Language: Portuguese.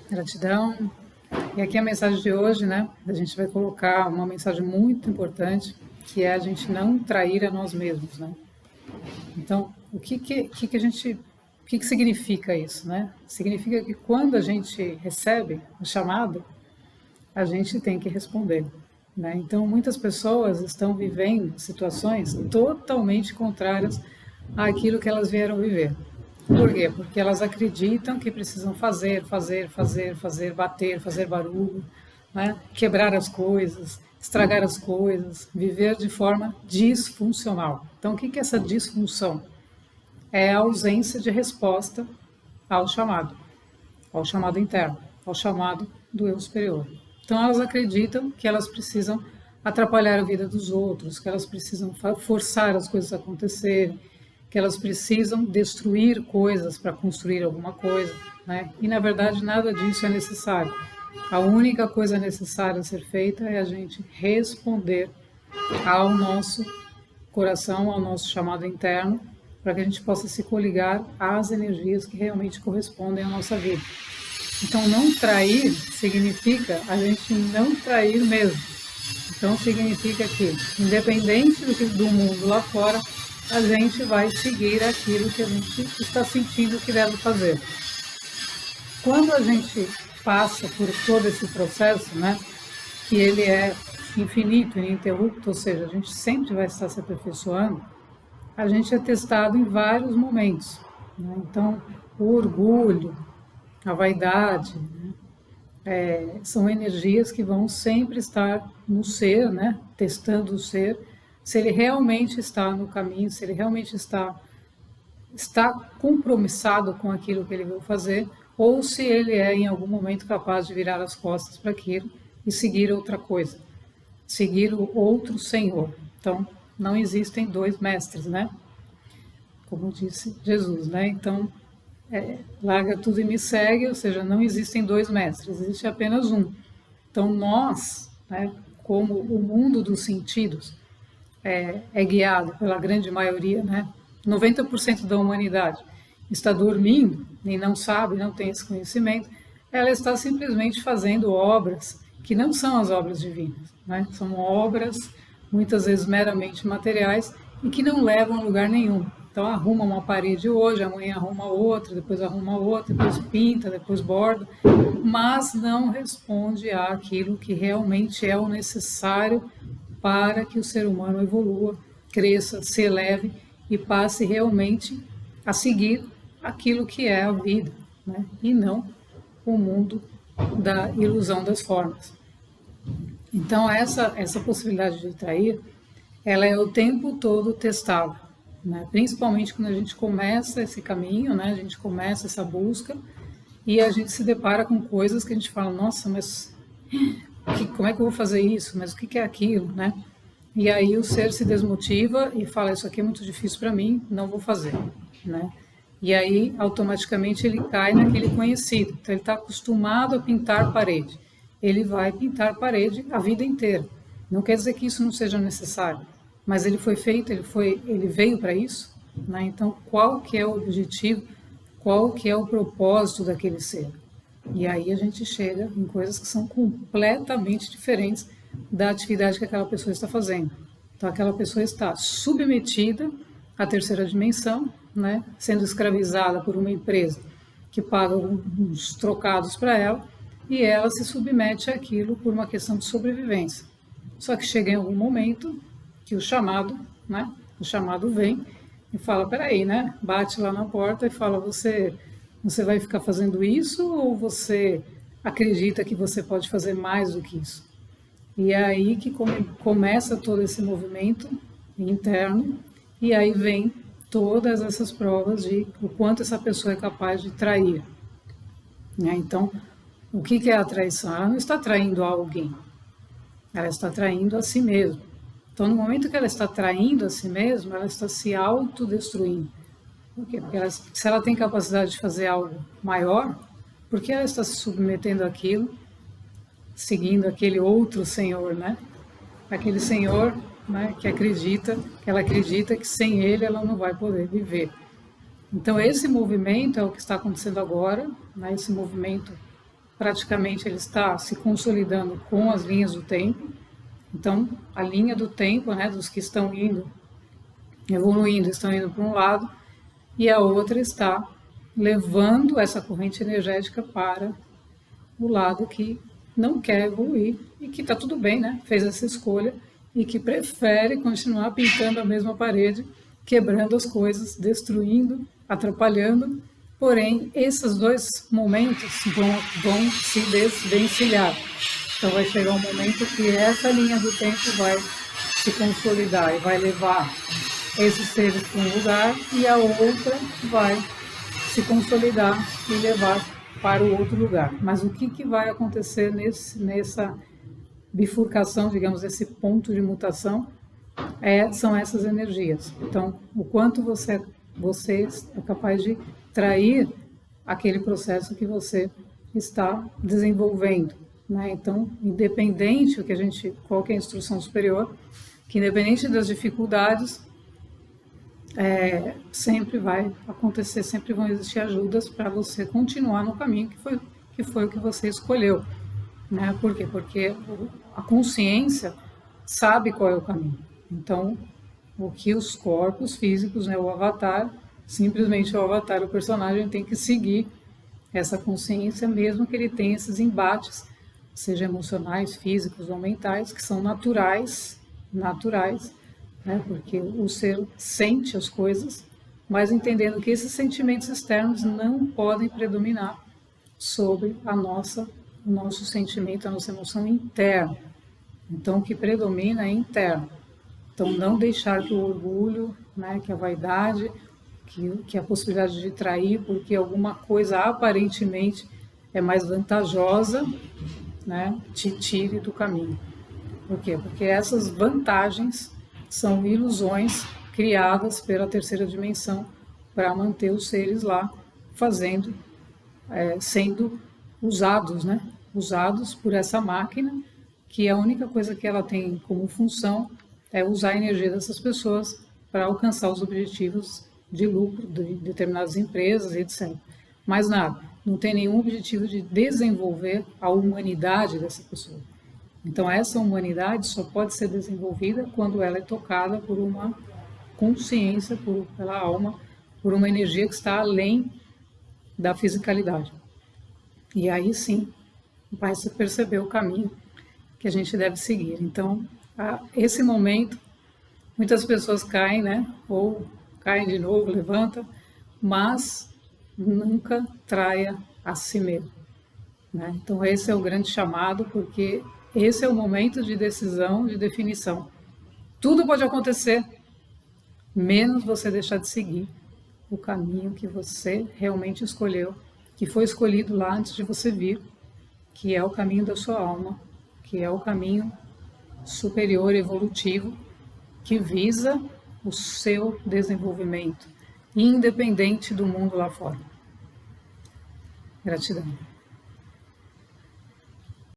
Gratidão. E aqui a mensagem de hoje, né? A gente vai colocar uma mensagem muito importante, que é a gente não trair a nós mesmos, né? Então, o que significa isso, né? Significa que quando a gente recebe o chamado, a gente tem que responder, né? Então, muitas pessoas estão vivendo situações totalmente contrárias àquilo que elas vieram viver. Por quê? Porque elas acreditam que precisam fazer, bater, fazer barulho, né? Quebrar as coisas, estragar as coisas, viver de forma disfuncional. Então, o que é essa disfunção? É a ausência de resposta ao chamado interno, ao chamado do eu superior. Então, elas acreditam que elas precisam atrapalhar a vida dos outros, que elas precisam forçar as coisas a acontecerem, que elas precisam destruir coisas para construir alguma coisa, né? E na verdade nada disso é necessário. A única coisa necessária a ser feita é a gente responder ao nosso coração, ao nosso chamado interno, para que a gente possa se coligar às energias que realmente correspondem à nossa vida. Então, não trair significa a gente não trair mesmo. Então, significa que, independente do mundo lá fora, a gente vai seguir aquilo que a gente está sentindo que deve fazer. Quando a gente passa por todo esse processo, né, que ele é infinito, ininterrupto, ou seja, a gente sempre vai estar se aperfeiçoando, a gente é testado em vários momentos, né? Então, o orgulho, a vaidade, né, são energias que vão sempre estar no ser, né, testando o ser, se ele realmente está no caminho, se ele realmente está compromissado com aquilo que ele veio fazer, ou se ele é em algum momento capaz de virar as costas para aquilo e seguir outra coisa, seguir o outro Senhor. Então, não existem dois mestres, né? Como disse Jesus, né? Então, larga tudo e me segue, ou seja, não existem dois mestres, existe apenas um. Então, nós, né, como o mundo dos sentidos, é guiado pela grande maioria, né? 90% da humanidade está dormindo e não sabe, não tem esse conhecimento, ela está simplesmente fazendo obras que não são as obras divinas, né? São obras muitas vezes meramente materiais e que não levam a lugar nenhum. Então arruma uma parede hoje, amanhã arruma outra, depois pinta, depois borda, mas não responde àquilo que realmente é o necessário para que o ser humano evolua, cresça, se eleve e passe realmente a seguir aquilo que é a vida, né? E não o mundo da ilusão das formas. Então, essa possibilidade de trair, ela é o tempo todo testada, né? Principalmente quando a gente começa esse caminho, né? A gente começa essa busca e a gente se depara com coisas que a gente fala, nossa, mas como é que eu vou fazer isso? Mas o que é aquilo, né? E aí o ser se desmotiva e fala, isso aqui é muito difícil para mim, não vou fazer, né? E aí, automaticamente, ele cai naquele conhecido. Então, ele está acostumado a pintar parede. Ele vai pintar parede a vida inteira. Não quer dizer que isso não seja necessário, mas ele foi feito, ele veio para isso, né? Então, qual que é o objetivo, qual que é o propósito daquele ser? E aí a gente chega em coisas que são completamente diferentes da atividade que aquela pessoa está fazendo. Então, aquela pessoa está submetida à terceira dimensão, né, sendo escravizada por uma empresa que paga uns trocados para ela, e ela se submete àquilo por uma questão de sobrevivência. Só que chega em algum momento que o chamado vem e fala, peraí, né, bate lá na porta e fala, você vai ficar fazendo isso ou você acredita que você pode fazer mais do que isso? E é aí que começa todo esse movimento interno, e aí vem todas essas provas de o quanto essa pessoa é capaz de trair, né? Então, o que é a traição? Ela não está traindo alguém, ela está traindo a si mesma. Então, no momento que ela está traindo a si mesma, ela está se autodestruindo. Por quê? Porque se ela tem capacidade de fazer algo maior, por que ela está se submetendo àquilo, seguindo aquele outro senhor, né? Aquele senhor, né, que ela acredita que sem ele ela não vai poder viver. Então esse movimento é o que está acontecendo agora, né? Esse movimento praticamente ele está se consolidando com as linhas do tempo. Então, a linha do tempo, né, dos que estão indo, evoluindo, estão indo para um lado, e a outra está levando essa corrente energética para o lado que não quer evoluir e que está tudo bem, né? Fez essa escolha e que prefere continuar pintando a mesma parede, quebrando as coisas, destruindo, atrapalhando. Porém, esses dois momentos vão se desvencilhar. Então vai chegar um momento que essa linha do tempo vai se consolidar e vai levar esses seres para um lugar e a outra vai se consolidar e levar para o outro lugar. Mas o que vai acontecer nessa bifurcação, digamos, esse ponto de mutação, são essas energias. Então, o quanto você é capaz de trair aquele processo que você está desenvolvendo, né? Então, independente qual que é a instrução superior, que independente das dificuldades, sempre vai acontecer, sempre vão existir ajudas para você continuar no caminho que foi o que você escolheu, né? Por quê? Porque a consciência sabe qual é o caminho. Então, o que os corpos físicos, né, o avatar, simplesmente o avatar, o personagem tem que seguir essa consciência, mesmo que ele tenha esses embates, seja emocionais, físicos ou mentais, que são naturais, né? Porque o ser sente as coisas, mas entendendo que esses sentimentos externos não podem predominar sobre o nosso sentimento, a nossa emoção interna. Então, o que predomina é interno. Então, não deixar que o orgulho, né, que a vaidade, que a possibilidade de trair, porque alguma coisa aparentemente é mais vantajosa, né, te tire do caminho. Por quê? Porque essas vantagens são ilusões criadas pela terceira dimensão para manter os seres lá sendo usados, né? Usados por essa máquina, que a única coisa que ela tem como função é usar a energia dessas pessoas para alcançar os objetivos de lucro de determinadas empresas, etc. Mas nada, não tem nenhum objetivo de desenvolver a humanidade dessa pessoa. Então, essa humanidade só pode ser desenvolvida quando ela é tocada por uma consciência, pela alma, por uma energia que está além da fisicalidade. E aí sim, vai se perceber o caminho que a gente deve seguir. Então, esse momento, muitas pessoas caem, né? Ou caem de novo, levanta, mas nunca traia a si mesmo, né? Então, esse é o grande chamado, porque esse é o momento de decisão, de definição. Tudo pode acontecer, menos você deixar de seguir o caminho que você realmente escolheu, que foi escolhido lá antes de você vir, que é o caminho da sua alma, que é o caminho superior evolutivo, que visa o seu desenvolvimento, independente do mundo lá fora. Gratidão.